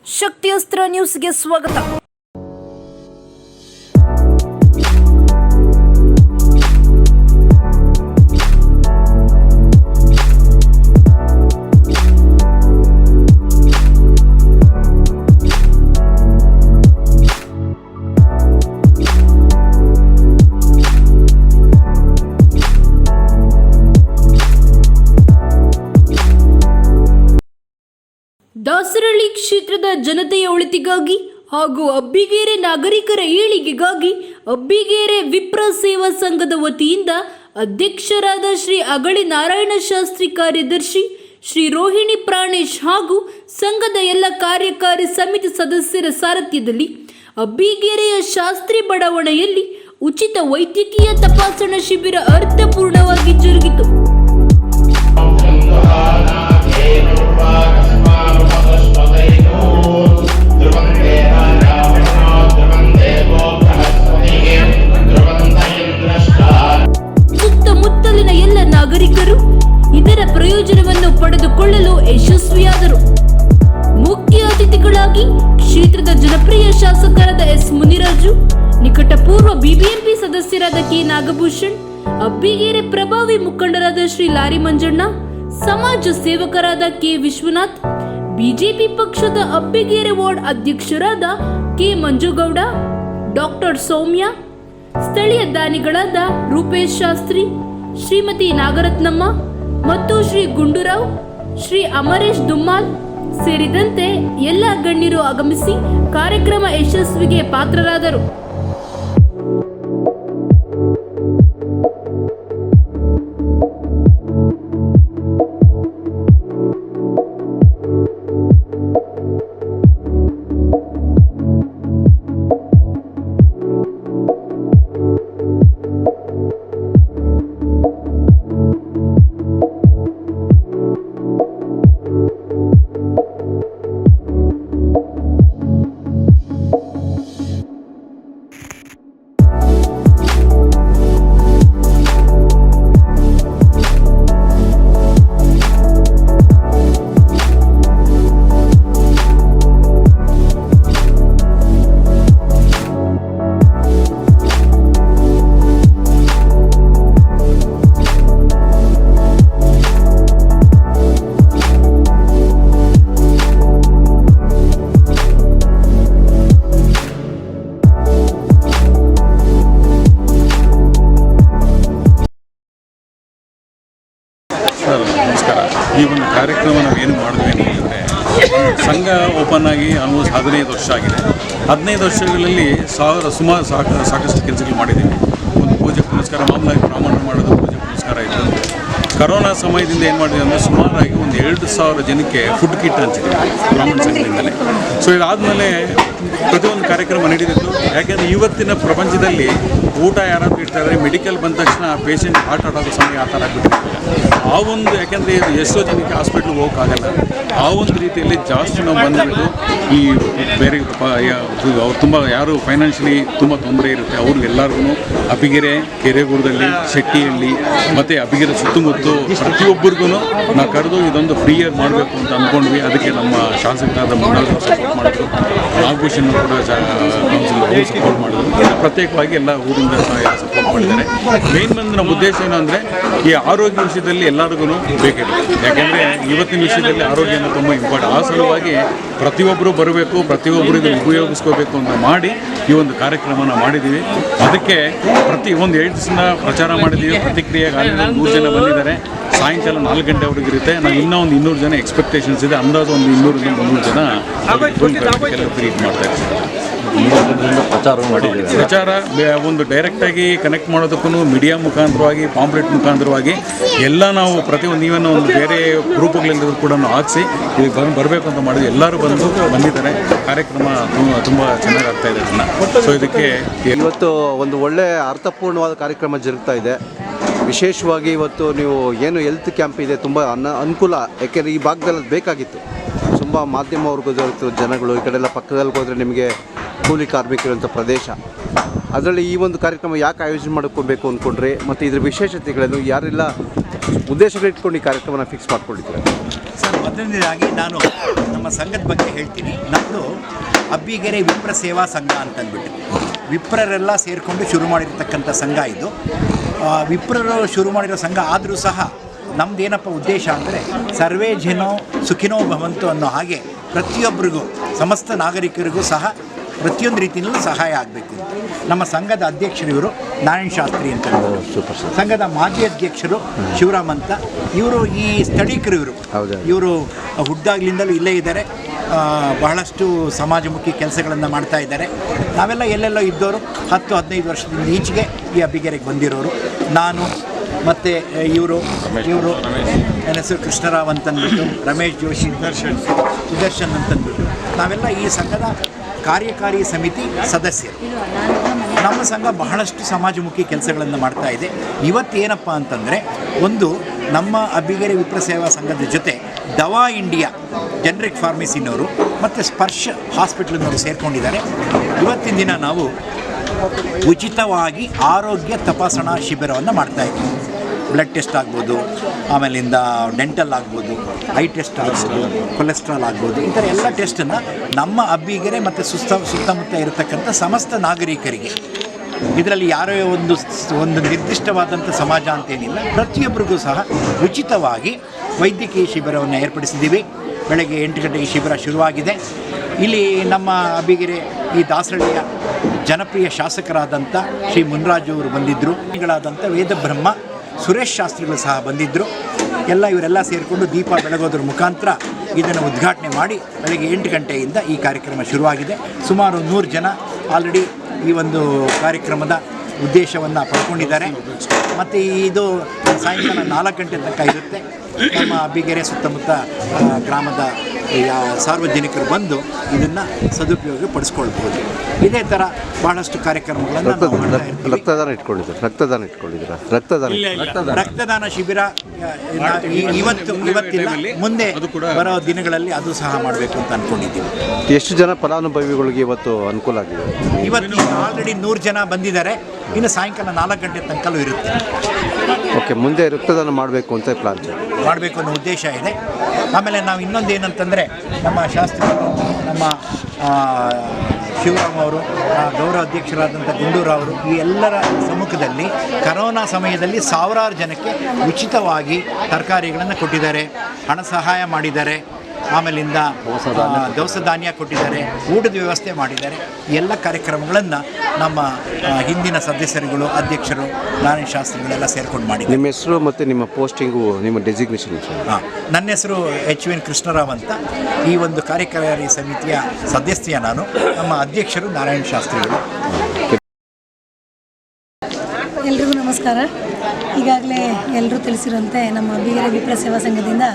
ಶಕ್ತಿ ಅಸ್ತ್ರ ನ್ಯೂಸ್ಗೆ ಸ್ವಾಗತ. ದಾಸರಳ್ಳಿ ಕ್ಷೇತ್ರದ ಜನತೆಯ ಒಳಿತಿಗಾಗಿ ಹಾಗೂ ಅಬ್ಬಿಗೇರೆ ನಾಗರಿಕರ ಏಳಿಗೆಗಾಗಿ ಅಬ್ಬಿಗೇರೆ ವಿಪ್ರ ಸೇವಾ ಸಂಘದ ವತಿಯಿಂದ ಅಧ್ಯಕ್ಷರಾದ ಶ್ರೀ ಅಗಳಿ ನಾರಾಯಣ ಶಾಸ್ತ್ರಿ, ಕಾರ್ಯದರ್ಶಿ ಶ್ರೀ ರೋಹಿಣಿ ಪ್ರಾಣೇಶ್ ಹಾಗೂ ಸಂಘದ ಎಲ್ಲ ಕಾರ್ಯಕಾರಿ ಸಮಿತಿ ಸದಸ್ಯರ ಸಾರಥ್ಯದಲ್ಲಿ ಅಬ್ಬಿಗೇರೆಯ ಶಾಸ್ತ್ರಿ ಬಡಾವಣೆಯಲ್ಲಿ ಉಚಿತ ವೈದ್ಯಕೀಯ ತಪಾಸಣಾ ಶಿಬಿರ ಅರ್ಥಪೂರ್ಣವಾಗಿ ಜರುಗಿತು. ಸುತ್ತಮುತ್ತಲಿನ ಎಲ್ಲ ನಾಗರಿಕರು ಇದರ ಪ್ರಯೋಜನವನ್ನು ಪಡೆದುಕೊಳ್ಳಲು ಯಶಸ್ವಿಯಾದರು. ಮುಖ್ಯ ಅತಿಥಿಗಳಾಗಿ ಕ್ಷೇತ್ರದ ಜನಪ್ರಿಯ ಶಾಸಕರಾದ ಎಸ್ ಮುನಿರಾಜು, ನಿಕಟಪೂರ್ವ ಬಿಬಿಎಂಪಿ ಸದಸ್ಯರಾದ ಕೆ ನಾಗಭೂಷಣ್, ಅಬ್ಬಿಗೇರೆ ಪ್ರಭಾವಿ ಮುಖಂಡರಾದ ಶ್ರೀ ಲಾರಿ ಮಂಜಣ್ಣ, ಸಮಾಜ ಸೇವಕರಾದ ಕೆ ವಿಶ್ವನಾಥ್, ಬಿಜೆಪಿ ಪಕ್ಷದ ಅಬ್ಬಿಗೇರೆ ವಾರ್ಡ್ ಅಧ್ಯಕ್ಷರಾದ ಕೆ ಮಂಜುಗೌಡ, ಡಾಕ್ಟರ್ ಸೌಮ್ಯ, ಸ್ಥಳೀಯ ದಾನಿಗಳಾದ ರೂಪೇಶ್ ಶಾಸ್ತ್ರಿ, ಶ್ರೀಮತಿ ನಾಗರತ್ನಮ್ಮ ಮತ್ತು ಶ್ರೀ ಗುಂಡೂರಾವ್, ಶ್ರೀ ಅಮರೇಶ್ ದುಮ್ಮಾಲ್ ಸೇರಿದಂತೆ ಎಲ್ಲ ಗಣ್ಯರು ಆಗಮಿಸಿ ಕಾರ್ಯಕ್ರಮ ಯಶಸ್ವಿಗೆ ಪಾತ್ರರಾದರು. ನಮಸ್ಕಾರ. ಈ ಒಂದು ಕಾರ್ಯಕ್ರಮ ನಾವು ಏನು ಮಾಡಿದ್ವಿ ಅಂತಂದರೆ, ಸಂಘ ಓಪನ್ ಆಗಿ ಆಲ್ಮೋಸ್ಟ್ 15 ವರ್ಷ ಆಗಿದೆ. 15 ವರ್ಷಗಳಲ್ಲಿ ಸುಮಾರು ಸಾಕಷ್ಟು ಕೆಲಸಗಳು ಮಾಡಿದ್ದೀವಿ. ಒಂದು ಪೂಜೆ ಪುನಸ್ಕಾರ, ಮಾಮೂಲಾಗಿ ಬ್ರಾಹ್ಮಣ ಮಾಡೋದು ಪೂಜೆ ಪುನಸ್ಕಾರ ಇತ್ತು. ಕರೋನಾ ಸಮಯದಿಂದ ಏನು ಮಾಡಿದ್ವಿ ಅಂದರೆ, ಸುಮಾರಾಗಿ ಒಂದು 2,000 ಜನಕ್ಕೆ ಫುಡ್ ಕಿಟ್ ಹಂಚಿದ್ದೀವಿ ಬ್ರಾಹ್ಮಣ ಸಂಘದಿಂದಲೇ. ಸೊ ಇದಾದಮೇಲೆ ಪ್ರತಿಯೊಂದು ಕಾರ್ಯಕ್ರಮ ನಡೀತಿತ್ತು. ಯಾಕೆಂದರೆ ಇವತ್ತಿನ ಪ್ರಪಂಚದಲ್ಲಿ ಊಟ ಯಾರಾದರೂ ಇರ್ತಾರೆ, ಮೆಡಿಕಲ್ ಬಂದ ತಕ್ಷಣ ಪೇಷಂಟ್ ಹಾರ್ಟ್ ಅಟ್ಯಾಕ್ ಸಮಯ ಆ ಥರ ಆಗ್ಬಿಟ್ಟಿರ್ತಾರೆ. ಆ ಒಂದು ಯಾಕೆಂದರೆ ಎಷ್ಟೋ ಜನಕ್ಕೆ ಹಾಸ್ಪಿಟ್ಲಿಗೆ ಹೋಗೋಕ್ಕಾಗಲ್ಲ. ಆ ಒಂದು ರೀತಿಯಲ್ಲಿ ಜಾಸ್ತಿ ನಾವು ಬಂದುಬಿಟ್ಟು ಈ ಬೇರೆ ಅವ್ರು ತುಂಬ ಯಾರು ಫೈನಾನ್ಷಿಯಲಿ ತುಂಬ ತೊಂದರೆ ಇರುತ್ತೆ ಅವ್ರಿಗೆಲ್ಲರಿಗೂ ಅಬ್ಬಿಗೆರೆ, ಕೆರೆಗೂರದಲ್ಲಿ, ಶೆಟ್ಟಿಹಳ್ಳಿ ಮತ್ತು ಅಬ್ಬಿಗೆರೆ ಸುತ್ತಮುತ್ತ ಪ್ರತಿಯೊಬ್ಬರಿಗೂ ನಾವು ಕರೆದು ಇದೊಂದು ಫ್ರೀಯಾಗಿ ಮಾಡಬೇಕು ಅಂತ ಅಂದ್ಕೊಂಡ್ವಿ. ಅದಕ್ಕೆ ನಮ್ಮ ಶಾಸಕರಾದ ಮುನ್ನಾದ್ರು ಸಪೋರ್ಟ್ ಮಾಡಿದ್ರು, ನಾಗಭೂಷಣ್ ಕೂಡ ಕೌನ್ಸಿಲ್ ಅವರು ಸಪೋರ್ಟ್ ಮಾಡಿದ್ರು. ಪ್ರತ್ಯೇಕವಾಗಿ ಎಲ್ಲ ಊರಿಂದ ಸಪೋರ್ಟ್ ಮಾಡಿದ್ದಾರೆ. ಮೇನ್ ಬಂದು ನಮ್ಮ ಉದ್ದೇಶ ಏನು ಅಂದರೆ, ಈ ಆರೋಗ್ಯ ವಿಷಯದಲ್ಲಿ ಎಲ್ಲರಿಗೂ ಬೇಕಿದೆ. ಯಾಕೆಂದರೆ ಇವತ್ತಿನ ವಿಷಯದಲ್ಲಿ ಆರೋಗ್ಯನ ತುಂಬ ಇಂಪಾರ್ಟೆಂಟ್. ಆ ಸಲುವಾಗಿ ಪ್ರತಿಯೊಬ್ಬರು ಬರಬೇಕು, ಪ್ರತಿಯೊಬ್ಬರಿಗೂ ಉಪಯೋಗಿಸ್ಕೋಬೇಕು ಅಂತ ಮಾಡಿ ಈ ಒಂದು ಕಾರ್ಯಕ್ರಮನ ಮಾಡಿದ್ದೀವಿ. ಅದಕ್ಕೆ ಪ್ರತಿ ಒಂದು 2 ದಿವಸ ಪ್ರಚಾರ ಮಾಡಿದ್ದೀವಿ. ಪ್ರತಿಕ್ರಿಯೆಗೆ 100 ಜನ ಬಂದಿದ್ದಾರೆ. ಸಾಯಂಕಾಲ 4 ಗಂಟೆವರೆಗೆ ಇರುತ್ತೆ. ನಾವು ಇನ್ನೂ ಒಂದು 200 ಜನ ಎಕ್ಸ್ಪೆಕ್ಟೇಷನ್ಸ್ ಇದೆ. ಅಂದಾಜು ಒಂದು 200-300 ಜನ ಟ್ರೀಟ್ ಮಾಡ್ತಾ ಇರ್ತಾರೆ. ಪ್ರಚಾರ ಒಂದು ಡೈರೆಕ್ಟಾಗಿ ಕನೆಕ್ಟ್ ಮಾಡೋದಕ್ಕೂ ಮೀಡಿಯಾ ಮುಖಾಂತರವಾಗಿ, ಪಾಂಪ್ಲೆಟ್ ಮುಖಾಂತರವಾಗಿ ಎಲ್ಲ ನಾವು ಪ್ರತಿಯೊಂದು ನೀವೇನೋ ಒಂದು ಬೇರೆ ಗ್ರೂಪ್ಗಳಿಂದ ಕೂಡ ಹಾಕಿಸಿ ಇಲ್ಲಿ ಬರಬೇಕು ಅಂತ ಮಾಡಿದ್ವಿ. ಎಲ್ಲರೂ ಬಂದಿದ್ದಾರೆ. ಕಾರ್ಯಕ್ರಮ ತುಂಬ ಚೆನ್ನಾಗಿ ಆಗ್ತಾ ಇದೆ. ಸೊ ಇದಕ್ಕೆ ಇವತ್ತು ಒಂದು ಒಳ್ಳೆಯ ಅರ್ಥಪೂರ್ಣವಾದ ಕಾರ್ಯಕ್ರಮ ಜರುಗ್ತಾ ಇದೆ. ವಿಶೇಷವಾಗಿ ಇವತ್ತು ನೀವು ಏನು ಹೆಲ್ತ್ ಕ್ಯಾಂಪ್ ಇದೆ, ತುಂಬ ಅನುಕೂಲ. ಯಾಕೆಂದರೆ ಈ ಭಾಗದಲ್ಲಿ ಅದು ಬೇಕಾಗಿತ್ತು. ತುಂಬ ಮಾಧ್ಯಮ ವರ್ಗದ ಜನಗಳು ಈ ಕಡೆ ಎಲ್ಲ ಪಕ್ಕದಲ್ಲಿ ಹೋದರೆ ನಿಮಗೆ ಕೂಲಿ ಕಾರ್ಮಿಕರಂಥ ಪ್ರದೇಶ. ಅದರಲ್ಲಿ ಈ ಒಂದು ಕಾರ್ಯಕ್ರಮ ಯಾಕೆ ಆಯೋಜನೆ ಮಾಡ್ಕೋಬೇಕು ಅಂದ್ಕೊಂಡ್ರೆ, ಮತ್ತು ಇದರ ವಿಶೇಷತೆಗಳನ್ನು ಯಾರೆಲ್ಲ ಉದ್ದೇಶಗಳಿಟ್ಕೊಂಡು ಈ ಕಾರ್ಯಕ್ರಮನ ಫಿಕ್ಸ್ ಮಾಡ್ಕೊಂಡಿದ್ದಾರೆ? ಸರ್, ಮೊದಲನೇದಾಗಿ ನಾನು ನಮ್ಮ ಸಂಘದ ಬಗ್ಗೆ ಹೇಳ್ತೀನಿ. ನಮ್ಮದು ಅಬ್ಬಿಗೆರೆ ವಿಪ್ರ ಸೇವಾ ಸಂಘ ಅಂತಂದ್ಬಿಟ್ಟು ವಿಪ್ರರೆಲ್ಲ ಸೇರಿಕೊಂಡು ಶುರು ಮಾಡಿರ್ತಕ್ಕಂಥ ಸಂಘ ಇದು. ವಿಪ್ರರು ಶುರು ಮಾಡಿರೋ ಸಂಘ ಆದರೂ ಸಹ ನಮ್ಮದೇನಪ್ಪ ಉದ್ದೇಶ ಅಂದರೆ ಸರ್ವೇ ಜನೋ ಸುಖಿನೋ ಭವಂತು ಅನ್ನೋ ಹಾಗೆ ಪ್ರತಿಯೊಬ್ಬರಿಗೂ ಸಮಸ್ತ ನಾಗರಿಕರಿಗೂ ಸಹ ಪ್ರತಿಯೊಂದು ರೀತಿಯಲ್ಲೂ ಸಹಾಯ ಆಗಬೇಕು. ನಮ್ಮ ಸಂಘದ ಅಧ್ಯಕ್ಷರು ಇವರು ನಾರಾಯಣ ಶಾಸ್ತ್ರಿ ಅಂತ, ಸಂಘದ ಮಾಜಿ ಅಧ್ಯಕ್ಷರು ಶಿವರಾಮ್ ಅಂತ. ಇವರು ಈ ಸ್ಥಳೀಕರು, ಇವರು ಹುಟ್ಟಾಗ್ಲಿಂದಲೂ ಇಲ್ಲೇ ಇದ್ದಾರೆ. ಬಹಳಷ್ಟು ಸಮಾಜಮುಖಿ ಕೆಲಸಗಳನ್ನು ಮಾಡ್ತಾ ಇದ್ದಾರೆ. ನಾವೆಲ್ಲ ಎಲ್ಲೆಲ್ಲೋ ಇದ್ದವರು 10-15 ವರ್ಷದಿಂದ ಈಚೆಗೆ ಈ ಅಬ್ಬಿಗೆರೆಗೆ ಬಂದಿರೋರು. ನಾನು ಮತ್ತು ಇವರು ನನ್ನ ಹೆಸರು ಕೃಷ್ಣರಾವ್ ಅಂತಂದ್ಬಿಟ್ಟು, ರಮೇಶ್ ಜೋಶಿ, ಸುದರ್ಶನ್ ಅಂತಂದ್ಬಿಟ್ಟು ನಾವೆಲ್ಲ ಈ ಸಂಘದ ಕಾರ್ಯಕಾರಿ ಸಮಿತಿ ಸದಸ್ಯರು. ನಮ್ಮ ಸಂಘ ಬಹಳಷ್ಟು ಸಮಾಜಮುಖಿ ಕೆಲಸಗಳನ್ನು ಮಾಡ್ತಾ ಇದೆ. ಇವತ್ತೇನಪ್ಪ ಅಂತಂದರೆ, ಒಂದು ನಮ್ಮ ಅಬ್ಬಿಗೆರೆ ವಿಪ್ರ ಸೇವಾ ಸಂಘದ ಜೊತೆ ದವಾ ಇಂಡಿಯಾ ಜನರಿಕ್ ಫಾರ್ಮಸಿನವರು ಮತ್ತು ಸ್ಪರ್ಶ ಹಾಸ್ಪಿಟ್ಲಿನವರು ಸೇರಿಕೊಂಡಿದ್ದಾರೆ. ಇವತ್ತಿನ ದಿನ ನಾವು ಉಚಿತವಾಗಿ ಆರೋಗ್ಯ ತಪಾಸಣಾ ಶಿಬಿರವನ್ನು ಮಾಡ್ತಾಯಿದ್ದೀವಿ. ಬ್ಲಡ್ ಟೆಸ್ಟ್ ಆಗ್ಬೋದು, ಆಮೇಲಿಂದ ಡೆಂಟಲ್ ಆಗ್ಬೋದು, ಐ ಟೆಸ್ಟ್ ಆಗ್ಬೋದು, ಕೊಲೆಸ್ಟ್ರಾಲ್ ಆಗ್ಬೋದು, ಈ ಥರ ಎಲ್ಲ ಟೆಸ್ಟನ್ನು ನಮ್ಮ ಅಬ್ಬಿಗೆರೆ ಮತ್ತು ಸುತ್ತಮುತ್ತ ಇರತಕ್ಕಂಥ ಸಮಸ್ತ ನಾಗರಿಕರಿಗೆ, ಇದರಲ್ಲಿ ಯಾರೋ ಒಂದು ನಿರ್ದಿಷ್ಟವಾದಂಥ ಸಮಾಜ ಅಂತೇನಿಲ್ಲ, ಪ್ರತಿಯೊಬ್ಬರಿಗೂ ಸಹ ಉಚಿತವಾಗಿ ವೈದ್ಯಕೀಯ ಶಿಬಿರವನ್ನು ಏರ್ಪಡಿಸಿದ್ದೀವಿ. ಬೆಳಗ್ಗೆ 8 ಗಂಟೆಗೆ ಶಿಬಿರ ಶುರುವಾಗಿದೆ. ಇಲ್ಲಿ ನಮ್ಮ ಅಬ್ಬಿಗೆರೆ ಈ ದಾಸರಳ್ಳಿಯ ಜನಪ್ರಿಯ ಶಾಸಕರಾದಂಥ ಶ್ರೀ ಮುನ್ರಾಜು ಅವರು ಬಂದಿದ್ದರು. ಗಳಾದಂಥ ವೇದಬ್ರಹ್ಮ ಸುರೇಶ್ ಶಾಸ್ತ್ರಿಗಳು ಸಹ ಬಂದಿದ್ದರು. ಇವರೆಲ್ಲ ಸೇರಿಕೊಂಡು ದೀಪ ಬೆಳಗೋದ್ರ ಮುಖಾಂತರ ಇದನ್ನು ಉದ್ಘಾಟನೆ ಮಾಡಿ ಬೆಳಗ್ಗೆ 8 ಗಂಟೆಯಿಂದ ಈ ಕಾರ್ಯಕ್ರಮ ಶುರುವಾಗಿದೆ. ಸುಮಾರು 100 ಜನ ಆಲ್ರೆಡಿ ಈ ಒಂದು ಕಾರ್ಯಕ್ರಮದ ಉದ್ದೇಶವನ್ನು ಪಡ್ಕೊಂಡಿದ್ದಾರೆ. ಮತ್ತು ಇದು ಸಾಯಂಕಾಲ 4 ಗಂಟೆ ತನಕ ಇರುತ್ತೆ. ನಮ್ಮ ಅಬ್ಬಿಗೆರೆ ಸುತ್ತಮುತ್ತ ಗ್ರಾಮದ ಸಾರ್ವಜನಿಕರು ಬಂದು ಇದನ್ನು ಸದುಪಯೋಗ ಪಡಿಸ್ಕೊಳ್ಬೋದು. ಇದೇ ಥರ ಬಹಳಷ್ಟು ಕಾರ್ಯಕ್ರಮಗಳನ್ನು ರಕ್ತದಾನ ಶಿಬಿರ ಇವತ್ತಿಲ್ಲ, ಮುಂದೆ ಬರೋ ದಿನಗಳಲ್ಲಿ ಅದು ಸಹ ಮಾಡಬೇಕು ಅಂತ ಅಂದ್ಕೊಂಡಿದ್ದೀವಿ. ಎಷ್ಟು ಜನ ಫಲಾನುಭವಿಗಳಿಗೆ ಇವತ್ತು ಅನುಕೂಲ ಆಗಿದೆ? ಇವತ್ತು ಆಲ್ರೆಡಿ 100 ಜನ ಬಂದಿದ್ದಾರೆ. ಇನ್ನು ಸಾಯಂಕಾಲ 4 ಗಂಟೆ ತನಕಲೂ ಇರುತ್ತೆ. ಓಕೆ, ಮುಂದೆ ರಕ್ತದಾನ ಮಾಡಬೇಕು ಅಂತ ಪ್ಲಾನ್ ಮಾಡಬೇಕು ಅನ್ನೋ ಉದ್ದೇಶ ಇದೆ. ಆಮೇಲೆ ನಾವು ಇನ್ನೊಂದು ಏನಂತಂದರೆ, ನಮ್ಮ ಶಾಸ್ತ್ರಿಗಳು, ನಮ್ಮ ಶಿವರಾಮ್ ಅವರು, ಗೌರವ ಅಧ್ಯಕ್ಷರಾದಂಥ ಗುಂಡೂರಾವ್ ಅವರು, ಈ ಎಲ್ಲರ ಸಮ್ಮುಖದಲ್ಲಿ ಕರೋನಾ ಸಮಯದಲ್ಲಿ ಸಾವಿರಾರು ಜನಕ್ಕೆ ಉಚಿತವಾಗಿ ತರಕಾರಿಗಳನ್ನು ಕೊಟ್ಟಿದ್ದಾರೆ, ಹಣ ಸಹಾಯ ಮಾಡಿದ್ದಾರೆ. ಆಮೇಲಿಂದ ದವಸ ಧಾನ್ಯ ಕೊಟ್ಟಿದ್ದಾರೆ, ಊಟದ ವ್ಯವಸ್ಥೆ ಮಾಡಿದ್ದಾರೆ. ಎಲ್ಲ ಕಾರ್ಯಕ್ರಮಗಳನ್ನು ನಮ್ಮ ಹಿಂದಿನ ಸದಸ್ಯರುಗಳು, ಅಧ್ಯಕ್ಷರು, ನಾರಾಯಣ ಶಾಸ್ತ್ರಿಗಳೆಲ್ಲ ಸೇರ್ಕೊಂಡು ಮಾಡಿದ್ದಾರೆ. ನಿಮ್ಮ ಹೆಸರು ಮತ್ತು ನಿಮ್ಮ ಪೋಸ್ಟಿಂಗು, ನಿಮ್ಮ ಡೆಸಿಗ್ನೇಷನ್? ನನ್ನ ಹೆಸರು HVN ಕೃಷ್ಣರಾವ್ ಅಂತ. ಈ ಒಂದು ಕಾರ್ಯಕಾರಿ ಸಮಿತಿಯ ಸದಸ್ಯ ನಾನು. ನಮ್ಮ ಅಧ್ಯಕ್ಷರು ನಾರಾಯಣ ಶಾಸ್ತ್ರಿಗಳು. ಎಲ್ರಿಗೂ ನಮಸ್ಕಾರ. ಈಗಾಗಲೇ ಎಲ್ಲರೂ ತಿಳಿಸಿರುವಂತೆ ನಮ್ಮ ಅಬ್ಬಿಗೆರೆ ವಿಪ್ರ ಸೇವಾ ಸಂಘದಿಂದ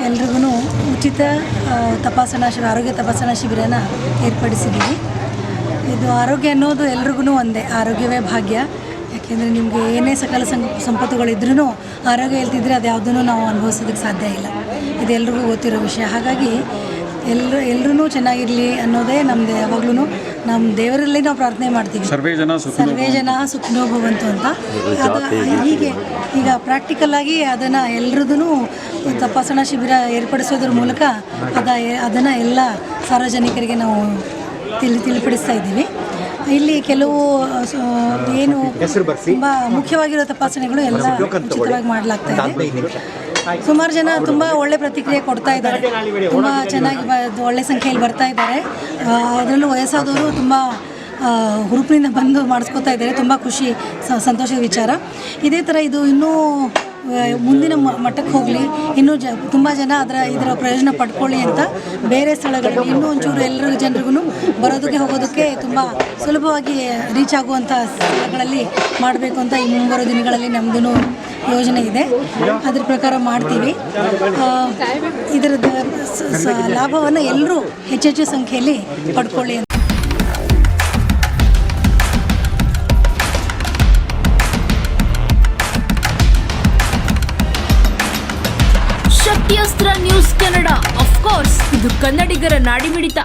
ಎಲ್ರಿಗೂ ಉಚಿತ ಆರೋಗ್ಯ ತಪಾಸಣಾ ಶಿಬಿರನ ಏರ್ಪಡಿಸಿದ್ದೀವಿ. ಇದು ಆರೋಗ್ಯ ಅನ್ನೋದು ಎಲ್ರಿಗೂ ಒಂದೇ, ಆರೋಗ್ಯವೇ ಭಾಗ್ಯ. ಯಾಕೆಂದರೆ ನಿಮಗೆ ಏನೇ ಸಕಲ ಸಂಪತ್ತುಗಳಿದ್ರೂ ಆರೋಗ್ಯ ಇಲ್ದಿದ್ರೆ ಅದು ಯಾವುದನ್ನು ನಾವು ಅನುಭವಿಸೋದಕ್ಕೆ ಸಾಧ್ಯ ಇಲ್ಲ. ಇದು ಎಲ್ರಿಗೂ ಗೊತ್ತಿರೋ ವಿಷಯ. ಹಾಗಾಗಿ ಎಲ್ಲರೂ ಚೆನ್ನಾಗಿರಲಿ ಅನ್ನೋದೇ ನಮ್ಮದು. ಯಾವಾಗಲೂ ನಮ್ಮ ದೇವರಲ್ಲಿ ನಾವು ಪ್ರಾರ್ಥನೆ ಮಾಡ್ತೀವಿ, ಸರ್ವೇ ಜನ ಸುಖಿನೋ ಭವಂತು ಅಂತ. ಈಗ ಪ್ರಾಕ್ಟಿಕಲ್ ಆಗಿ ಅದನ್ನು ಎಲ್ರದೂ ತಪಾಸಣಾ ಶಿಬಿರ ಏರ್ಪಡಿಸೋದ್ರ ಮೂಲಕ ಅದನ್ನು ಎಲ್ಲ ಸಾರ್ವಜನಿಕರಿಗೆ ನಾವು ತಿಳಿಪಡಿಸ್ತಾ ಇದ್ದೀವಿ. ಇಲ್ಲಿ ಕೆಲವು ಏನು ತುಂಬ ಮುಖ್ಯವಾಗಿರೋ ತಪಾಸಣೆಗಳು ಎಲ್ಲ ಉಚಿತವಾಗಿ ಮಾಡಲಾಗ್ತಾ ಇದೆ. ಸುಮಾರು ಜನ ತುಂಬ ಒಳ್ಳೆ ಪ್ರತಿಕ್ರಿಯೆ ಕೊಡ್ತಾ ಇದ್ದಾರೆ. ತುಂಬ ಚೆನ್ನಾಗಿ ಒಳ್ಳೆ ಸಂಖ್ಯೆಯಲ್ಲಿ ಬರ್ತಾ ಇದ್ದಾರೆ. ಅದರಲ್ಲೂ ವಯಸ್ಸಾದವರು ತುಂಬ ಹುರುಪಿನಿಂದ ಬಂದು ಮಾಡಿಸ್ಕೊತಾ ಇದ್ದಾರೆ. ತುಂಬ ಖುಷಿ, ಸಂತೋಷದ ವಿಚಾರ. ಇದೇ ಥರ ಇದು ಇನ್ನೂ ಮುಂದಿನ ಮಟ್ಟಕ್ಕೆ ಹೋಗಲಿ, ಇನ್ನೂ ತುಂಬ ಜನ ಇದರ ಪ್ರಯೋಜನ ಪಡ್ಕೊಳ್ಳಿ ಅಂತ ಬೇರೆ ಸ್ಥಳಗಳಲ್ಲಿ ಇನ್ನೂ ಒಂಚೂರು ಎಲ್ಲರಿಗೂ ಜನರಿಗೂ ಬರೋದಕ್ಕೆ ಹೋಗೋದಕ್ಕೆ ತುಂಬ ಸುಲಭವಾಗಿ ರೀಚ್ ಆಗುವಂಥ ಸ್ಥಳಗಳಲ್ಲಿ ಮಾಡಬೇಕು ಅಂತ ಈ ಮುಂಬರೋ ದಿನಗಳಲ್ಲಿ ನಮ್ಮದು ಯೋಜನೆ ಇದೆ. ಅದ್ರ ಪ್ರಕಾರ ಮಾಡ್ತೀವಿ. ಇದರದ್ದು ಲಾಭವನ್ನು ಎಲ್ಲರೂ ಹೆಚ್ಚೆಚ್ಚು ಸಂಖ್ಯೆಯಲ್ಲಿ ಪಡ್ಕೊಳ್ಳಿ ಅಂತ. ಶಕ್ತಿಯಸ್ತ್ರ ನ್ಯೂಸ್ ಕನ್ನಡ, ಆಫ್ ಕೋರ್ಸ್ ಇದು ಕನ್ನಡಿಗರ ನಾಡಿಮಿಡಿತ.